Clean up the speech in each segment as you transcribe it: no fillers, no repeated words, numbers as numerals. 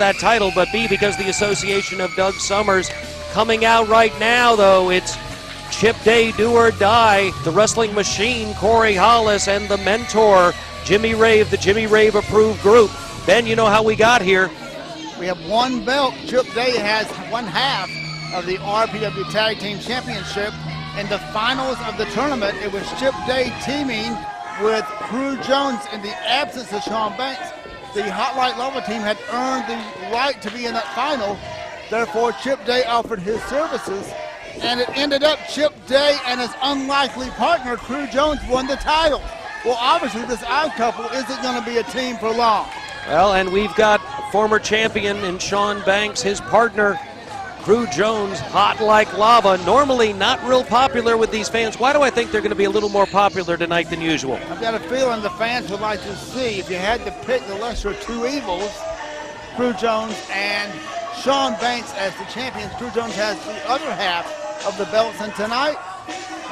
that title, but B, because the association of Doug Summers. Coming out right now, though, it's Chip Day, do or die, the wrestling machine, Corey Hollis, and the mentor, Jimmy Rave, the Jimmy Rave approved group. Ben, you know how we got here. We have one belt. Chip Day has one half of the RPW Tag Team Championship. In the finals of the tournament, it was Chip Day teaming with Crew Jones in the absence of Shaun Banks. The Hot Light Lava team had earned the right to be in that final. Therefore, Chip Day offered his services, and it ended up Chip Day and his unlikely partner, Crew Jones, won the title. Well, obviously, this odd couple isn't going to be a team for long. Well, and we've got former champion in Shaun Banks, his partner, Crew Jones, hot like lava. Normally not real popular with these fans. Why do I think they're going to be a little more popular tonight than usual? I've got a feeling the fans would like to see, if you had to pick the lesser of two evils, Crew Jones and Shaun Banks as the champions. Crew Jones has the other half of the belts, and tonight,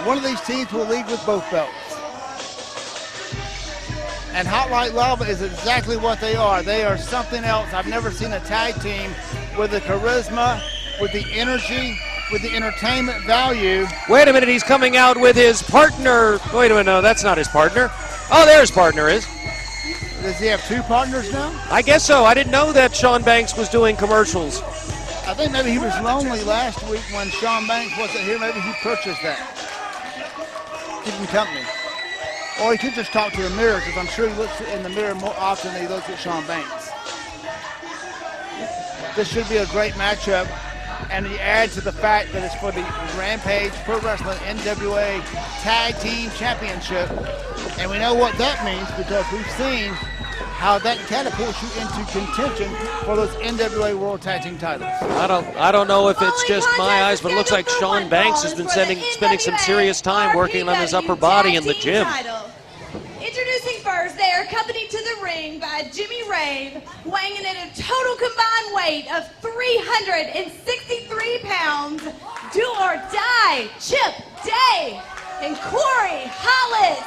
one of these teams will lead with both belts. And Hot Light Lava is exactly what they are. They are something else. I've never seen a tag team with the charisma, with the energy, with the entertainment value. Wait a minute, he's coming out with his partner. Wait a minute, no, that's not his partner. Oh, there his partner is. Does he have two partners now? I guess so. I didn't know that Shaun Banks was doing commercials. I think maybe he was lonely last week when Shaun Banks wasn't here. Maybe he purchased that. Keep him company. Or he could just talk to the mirror, because I'm sure he looks in the mirror more often than he looks at Shaun Banks. This should be a great matchup, and you add to the fact that it's for the Rampage Pro Wrestling NWA Tag Team Championship. And we know what that means, because we've seen how that catapults you into contention for those NWA World Tag Team titles. I don't know if it's just my eyes, but it looks like Shaun Banks has been spending some serious time working on his upper body in the gym. Introducing first, they are accompanied to the ring by Jimmy Rave, weighing in at a total combined weight of 363 pounds. Do or die, Chip Day and Corey Hollis.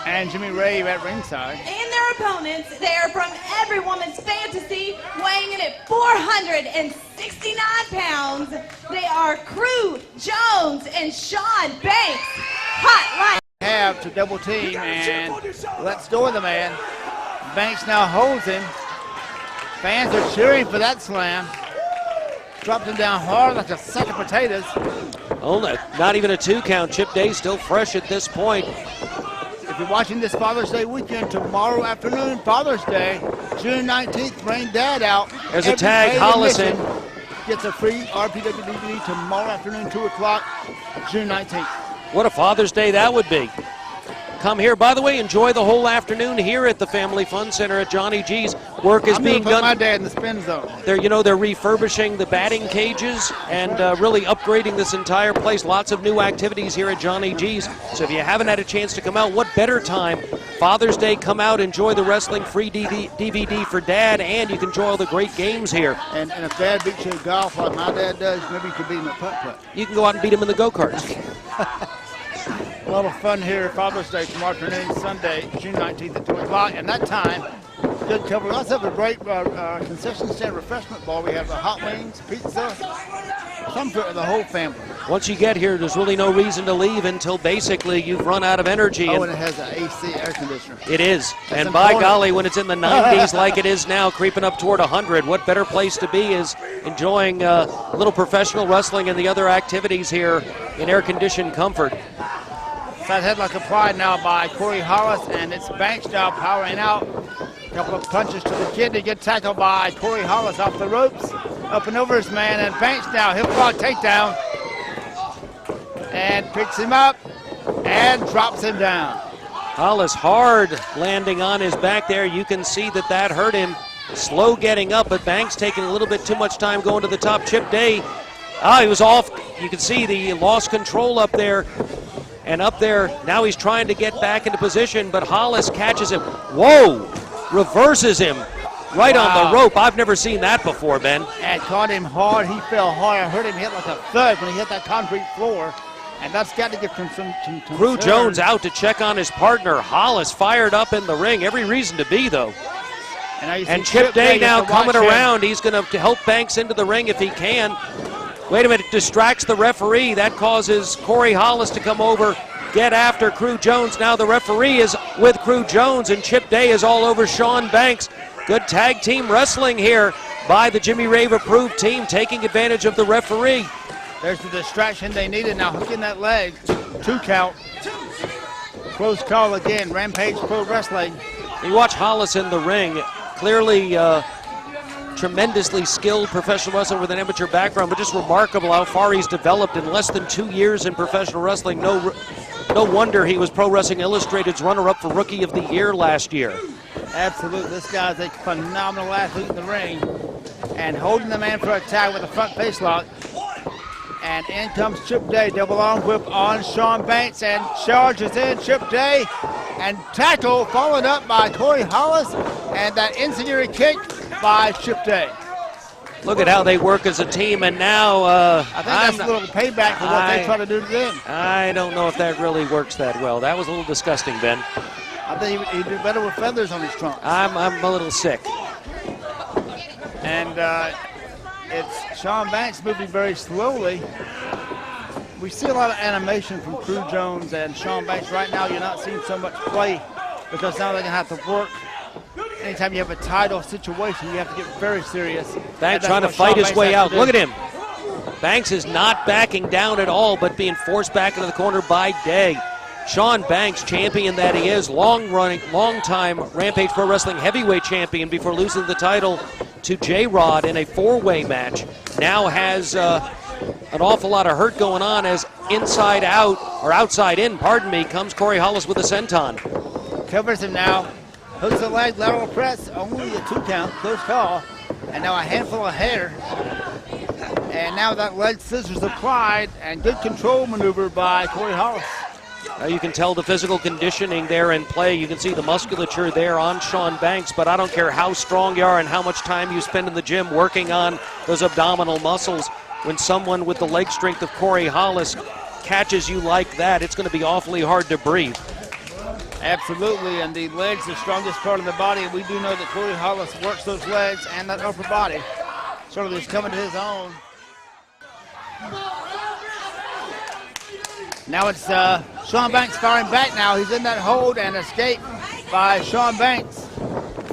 And Jimmy Rave at ringside. And their opponents, they are from every woman's fantasy, weighing in at 469 pounds. They are Crew Jones and Shaun Banks. Hot Light. Have to double team and let's go the man. Banks now holds him. Fans are cheering for that slam. Dropped him down hard like a sack of potatoes. Oh, not even a 2 count. Chip Day still fresh at this point. If you're watching this Father's Day weekend, tomorrow afternoon, Father's Day, June 19th, bring Dad out. There's a tag, Hollis in. Gets a free RPW DVD tomorrow afternoon, 2 o'clock, June 19th. What a Father's Day that would be. Come here. By the way, enjoy the whole afternoon here at the Family Fun Center at Johnny G's. Work is being done. My dad in the spin zone. They're refurbishing the batting cages and really upgrading this entire place. Lots of new activities here at Johnny G's. So if you haven't had a chance to come out, what better time? Father's Day, come out, enjoy the wrestling, free DVD for Dad, and you can enjoy all the great games here. And if Dad beats you in golf like my dad does, maybe you could beat him at putt-putt. You can go out and beat him in the go-karts. A lot of fun here, Father's Day tomorrow afternoon, Sunday, June 19th at 2 o'clock. And that time, good cover. We also have a great concession stand refreshment bar. We have hot wings, pizza, some for the whole family. Once you get here, there's really no reason to leave until basically you've run out of energy. Oh, and it has an AC air conditioner. It is. That's and by important. golly, when it's in the 90s like it is now, creeping up toward 100, what better place to be is enjoying a little professional wrestling and the other activities here in air-conditioned comfort. Side headlock applied now by Corey Hollis, and it's Banks now powering out. A couple of punches to the kidney, get tackled by Corey Hollis off the ropes. Up and over his man, and Banks now, hip block takedown. And picks him up and drops him down. Hollis hard landing on his back there. You can see that hurt him. Slow getting up, but Banks taking a little bit too much time going to the top. Chip Day, he was off. You can see he lost control up there. And up there, now he's trying to get back into position, but Hollis catches him. Whoa! Reverses him right on the rope. I've never seen that before, Ben. And caught him hard. He fell hard. I heard him hit like a thud when he hit that concrete floor. And that's got to give him some Crew Jones out to check on his partner. Hollis fired up in the ring. Every reason to be, though. And Chip Day now coming around. He's going to help Banks into the ring if he can. Wait a minute, distracts the referee. That causes Corey Hollis to come over, get after Crew Jones. Now the referee is with Crew Jones, and Chip Day is all over Shaun Banks. Good tag team wrestling here by the Jimmy Rave approved team, taking advantage of the referee. There's the distraction they needed. Now hooking that leg. 2 count. Close call again. Rampage Pro Wrestling. You watch Hollis in the ring. Clearly tremendously skilled professional wrestler with an amateur background, but just remarkable how far he's developed in less than 2 years in professional wrestling. No wonder he was Pro Wrestling Illustrated's runner-up for Rookie of the Year last year. Absolutely. This guy's a phenomenal athlete in the ring. And holding the man for a tag with a front face lock. And in comes Chip Day, double arm whip on Shaun Banks, and charges in Chip Day. And tackle followed up by Corey Hollis, and that incendiary kick by Chip Day. Look at how they work as a team, and now I think that's a little payback for what they try to do to them. I don't know if that really works that well. That was a little disgusting, Ben. I think he'd do better with feathers on his trunk. I'm a little sick. And it's Shaun Banks moving very slowly. We see a lot of animation from Crew Jones and Shaun Banks. Right now, you're not seeing so much play because now they're going to have to work. Anytime you have a title situation, you have to get very serious. Banks trying to fight his way out. Look at him. Banks is not backing down at all, but being forced back into the corner by Day. Shaun Banks, champion that he is, long-time Rampage Pro Wrestling heavyweight champion before losing the title to J-Rod in a 4-way match, now has an awful lot of hurt going on as inside out, or outside in, pardon me, comes Corey Hollis with a senton. Covers him now, hooks the leg, lateral press, only a 2 count, close call, and now a handful of hair. And now that leg scissors applied, and good control maneuver by Corey Hollis. You can tell the physical conditioning there in play. You can see the musculature there on Shaun Banks, but I don't care how strong you are and how much time you spend in the gym working on those abdominal muscles. When someone with the leg strength of Corey Hollis catches you like that, it's going to be awfully hard to breathe. Absolutely, and the legs the strongest part of the body. We do know that Corey Hollis works those legs and that upper body. Certainly he's coming to his own. Now it's Shaun Banks firing back now. He's in that hold and escape by Shaun Banks.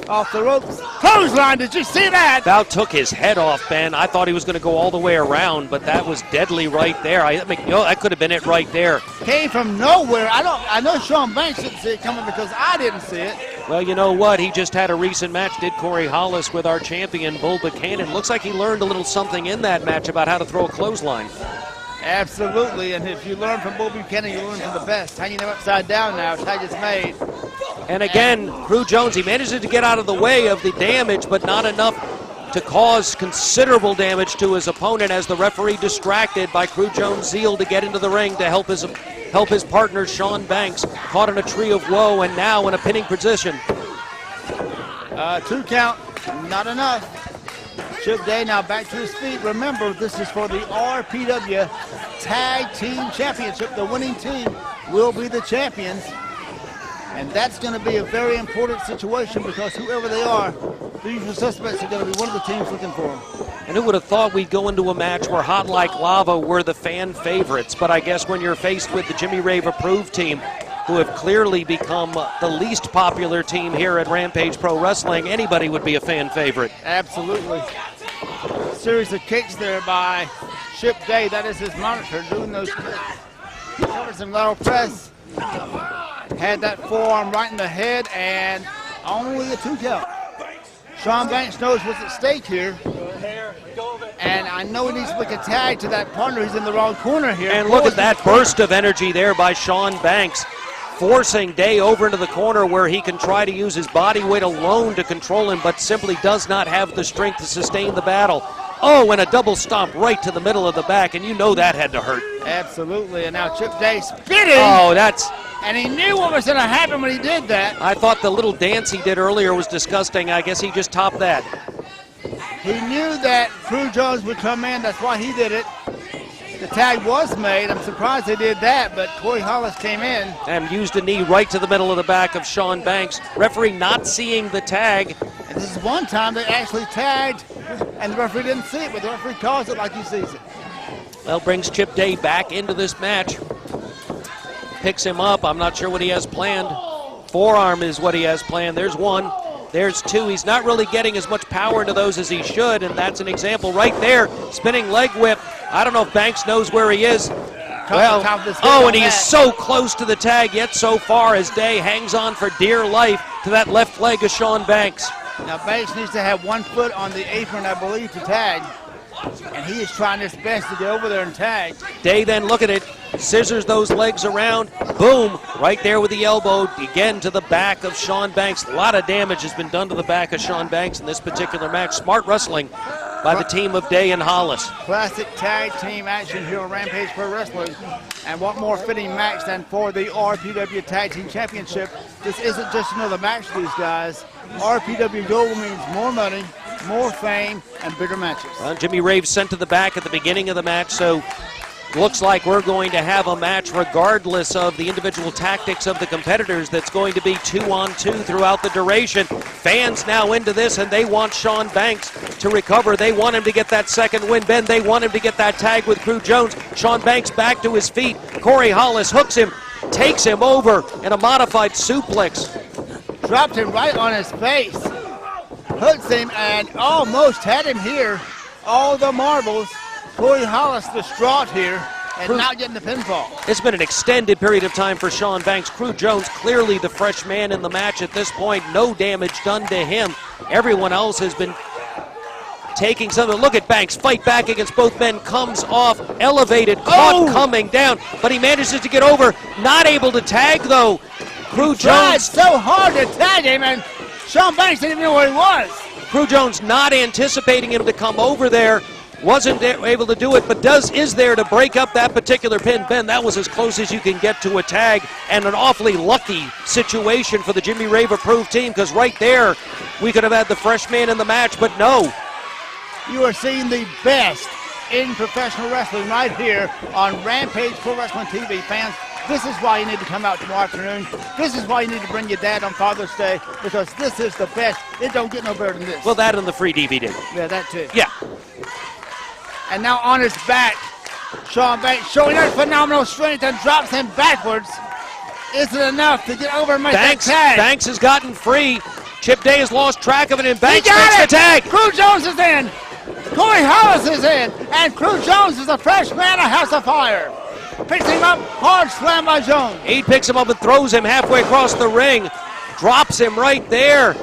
Off the ropes. Clothesline, did you see that? About took his head off, Ben. I thought he was going to go all the way around, but that was deadly right there. That could have been it right there. Came from nowhere. I know Shaun Banks didn't see it coming because I didn't see it. Well, you know what? He just had a recent match, did Corey Hollis, with our champion, Bull Buchanan. Looks like he learned a little something in that match about how to throw a clothesline. Absolutely, and if you learn from Bull Buchanan, you learn from the best. Hanging him upside down now, tag is made. And again, Crew Jones, he manages to get out of the way of the damage, but not enough to cause considerable damage to his opponent as the referee distracted by Crew Jones' zeal to get into the ring to help his partner, Shaun Banks, caught in a tree of woe and now in a pinning position. 2 count, not enough. Chip Day now back to his feet. Remember, this is for the RPW Tag Team Championship. The winning team will be the champions. And that's going to be a very important situation because whoever they are, the usual suspects are going to be one of the teams looking for them. And who would have thought we'd go into a match where Hot Like Lava were the fan favorites? But I guess when you're faced with the Jimmy Rave approved team, who have clearly become the least popular team here at Rampage Pro Wrestling, anybody would be a fan favorite. Absolutely. Series of kicks there by Chip Day. That is his monitor doing those kicks. Covers him lateral press. Had that forearm right in the head and only a 2 count. Shaun Banks knows what's at stake here. And I know he needs to make a tag to that partner. He's in the wrong corner here. And look at that burst of energy there by Shaun Banks, forcing Day over into the corner where he can try to use his body weight alone to control him, but simply does not have the strength to sustain the battle. Oh, and a double stomp right to the middle of the back, and you know that had to hurt. Absolutely, and now Chip Day spitting. Oh, that's... And he knew what was going to happen when he did that. I thought the little dance he did earlier was disgusting. I guess he just topped that. He knew that Crew Jones would come in. That's why he did it. the tag was made. I'm surprised they did that, but Corey Hollis came in. And used a knee right to the middle of the back of Shaun Banks. Referee not seeing the tag. And this is one time they actually tagged, and the referee didn't see it, but the referee calls it like he sees it. Well, brings Chip Day back into this match. Picks him up. I'm not sure what he has planned. Forearm is what he has planned. There's one. There's two. He's not really getting as much power into those as he should, and that's an example right there. Spinning leg whip. I don't know if Banks knows where he is. Well, oh, and he's so close to the tag yet so far as Day hangs on for dear life to that left leg of Shaun Banks. Now Banks needs to have 1 foot on the apron, I believe, to tag. And he is trying his best to get over there and tag. Day then, look at it, scissors those legs around, boom, right there with the elbow, again to the back of Shaun Banks. A lot of damage has been done to the back of Shaun Banks in this particular match. Smart wrestling by the team of Day and Hollis. Classic tag team action here on Rampage Pro Wrestling. And what more fitting match than for the RPW Tag Team Championship. This isn't just another match for these guys. RPW Gold means more money, more fame, and bigger matches. Jimmy Rave sent to the back at the beginning of the match, so looks like we're going to have a match regardless of the individual tactics of the competitors that's going to be 2-on-2 throughout the duration. Fans now into this, and they want Shaun Banks to recover. They want him to get that second win. Ben, they want him to get that tag with Crew Jones. Shaun Banks back to his feet. Corey Hollis hooks him, takes him over in a modified suplex. Dropped him right on his face. Hooks him and almost had him here. All the marbles. Corey Hollis distraught here and not getting the pinfall. It's been an extended period of time for Shaun Banks. Crew Jones clearly the fresh man in the match at this point. No damage done to him. Everyone else has been taking something. Look at Banks fight back against both men. Comes off, elevated, caught coming down, but he manages to get over. Not able to tag though. Crew Tried Jones so hard to tag him, and Shaun Banks didn't even know where he was. Crew Jones not anticipating him to come over there. Wasn't able to do it, but is there to break up that particular pin. Ben, that was as close as you can get to a tag, and an awfully lucky situation for the Jimmy Rave approved team, because right there we could have had the fresh man in the match, but no. You are seeing the best in professional wrestling right here on Rampage Pro Wrestling TV. Fans, this is why you need to come out tomorrow afternoon. This is why you need to bring your dad on Father's Day, because this is the best. It don't get no better than this. Well, that and the free DVD. Yeah, that too. Yeah. And now on his back, Shaun Banks showing that phenomenal strength and drops him backwards. Is it enough to get over and make that tag? Banks has gotten free. Chip Day has lost track of it, and Banks makes the tag. Crew Jones is in. Corey Hollis is in. And Crew Jones is a fresh man, a house of fire. Picks him up, hard slam by Jones. He picks him up and throws him halfway across the ring. Drops him right there.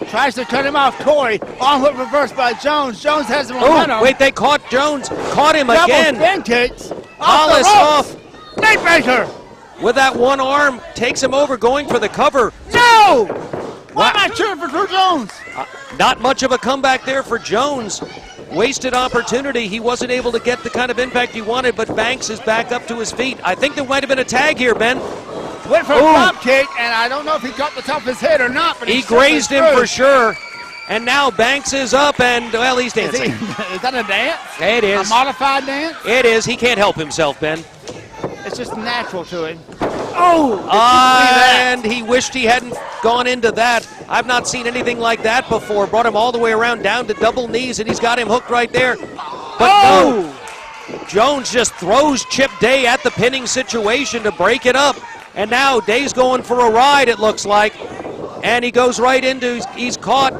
Tries to cut him off. Corey, on-hook reverse by Jones. Jones has the momentum. Oh, wait, they caught Jones. Caught him again. Double spin kicks. Hollis off. Neckbreaker. With that one arm, takes him over, going for the cover. No! Why am I cheering for Crew Jones? Not much of a comeback there for Jones. Wasted opportunity. He wasn't able to get the kind of impact he wanted, but Banks is back up to his feet. I think there might have been a tag here, Ben. Went for a drop kick, and I don't know if he got the top of his head or not, but he grazed him for sure. And now Banks is up, and, well, he's dancing. Is that a dance? It is. A modified dance? It is. He can't help himself, Ben. It's just natural to him. And he wished he hadn't gone into that. I've not seen anything like that before. Brought him all the way around down to double knees, and he's got him hooked right there. But no. Jones just throws Chip Day at the pinning situation to break it up. And now Day's going for a ride, it looks like. And he goes right into, he's caught.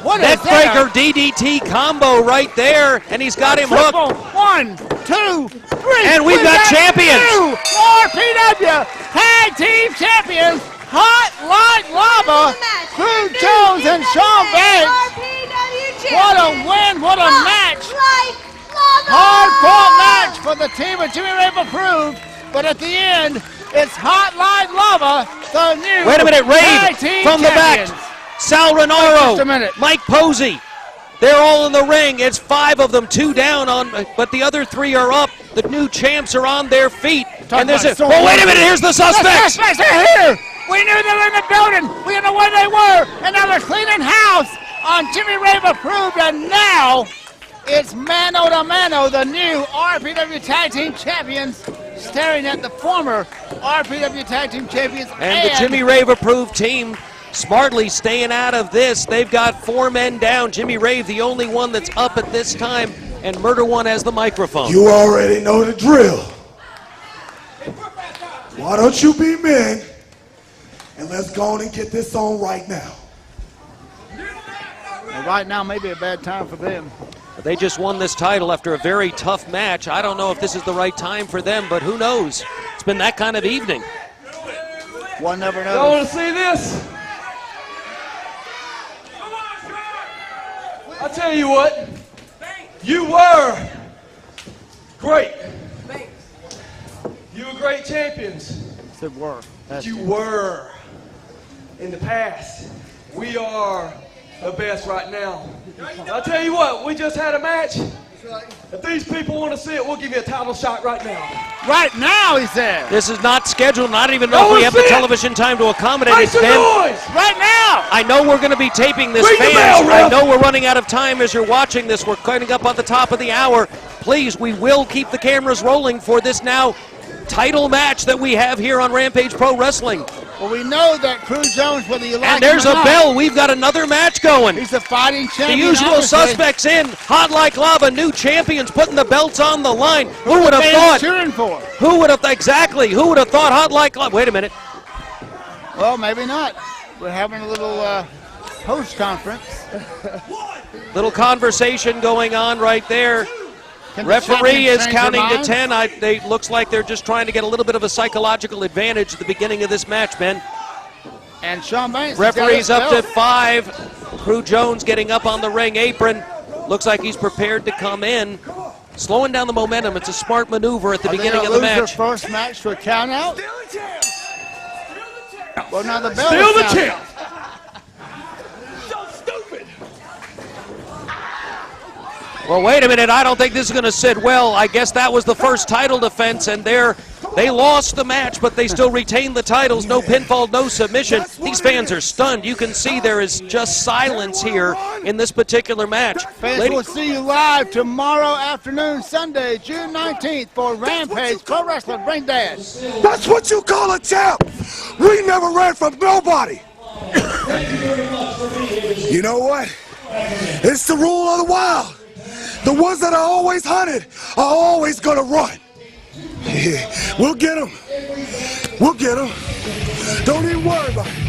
What is that? Neckbreaker DDT combo right there, and he's got him hooked. 1, 2, 3. And we've got champions. RPW Tag Team Champions. Hot Light Lava. Crew Jones and Shaun Banks. What a win, what a match. Hard-fought match for the team of Jimmy Rave approved. But at the end, it's Hot Light Lava, the new Wait a minute, Rave from the champions. back. Sal Renaro, Just a minute. Mike Posey. They're all in the ring. It's 5 of them, 2 down, but the other 3 are up. The new champs are on their feet. And there's a, oh, wait a minute, here's the suspects. The suspects are here. We knew they were in the building. We didn't know where they were. And now they're cleaning house on Jimmy Rave approved. And now It's mano to mano, the new RPW Tag Team Champions staring at the former RPW Tag Team Champions. And the Jimmy Rave approved team smartly staying out of this. They've got 4 men down. Jimmy Rave, the only one that's up at this time, and Murder One has the microphone. You already know the drill. Why don't you be men, and let's go on and get this on right now. And right now may be a bad time for them. They just won this title after a very tough match. I don't know if this is the right time for them, but who knows? It's been that kind of evening. One never knows. Y'all want to see this? I'll tell you what. You were great. You were great champions. It were. You were in the past. We are the best right now. I'll tell you what, we just had a match. If these people want to see it, we'll give you a title shot right now. Right now, he said. This is not scheduled. Not even know if we have the television time to accommodate Make it. some noise! Right now! I know we're going to be taping this, Ring the fans. bell, Ref. I know we're running out of time as you're watching this. We're coming up on the top of the hour. Please, we will keep the cameras rolling for this now title match that we have here on Rampage Pro Wrestling. Well, we know that Crew Jones, whether you like And there's him or a not, bell. We've got another match going. he's a fighting The champion. usual obviously. suspects in. Hot like lava. New champions putting the belts on the line. Who would have Fans thought? cheering for. Who would have exactly? Who would have thought Hot like lava? Wait a minute. Well, maybe not. We're having a little post conference. Little conversation going on right there. Can the Referee champions is change counting their to minds? 10. They looks like they're just trying to get a little bit of a psychological advantage at the beginning of this match, Ben. And Shaun Banks. Referee's up to 5. Crew Jones getting up on the ring apron. Looks like he's prepared to come in. Slowing down the momentum. It's a smart maneuver at the beginning of the match. Their first match to a count out. Well, now the bell Still is the counted. champ. Well, wait a minute. I don't think this is going to sit well. I guess that was the first title defense, and they lost the match, but they still retained the titles. No pinfall, no submission. These fans are stunned. You can see there is just silence here in this particular match. Fans will see you live tomorrow afternoon, Sunday, June 19th for Rampage Pro Wrestling. Bring Dad. That's what you call a champ. We never ran from nobody. You know what? It's the rule of the wild. The ones that are always hunted are always gonna run. Yeah, we'll get them. We'll get them. Don't even worry about it.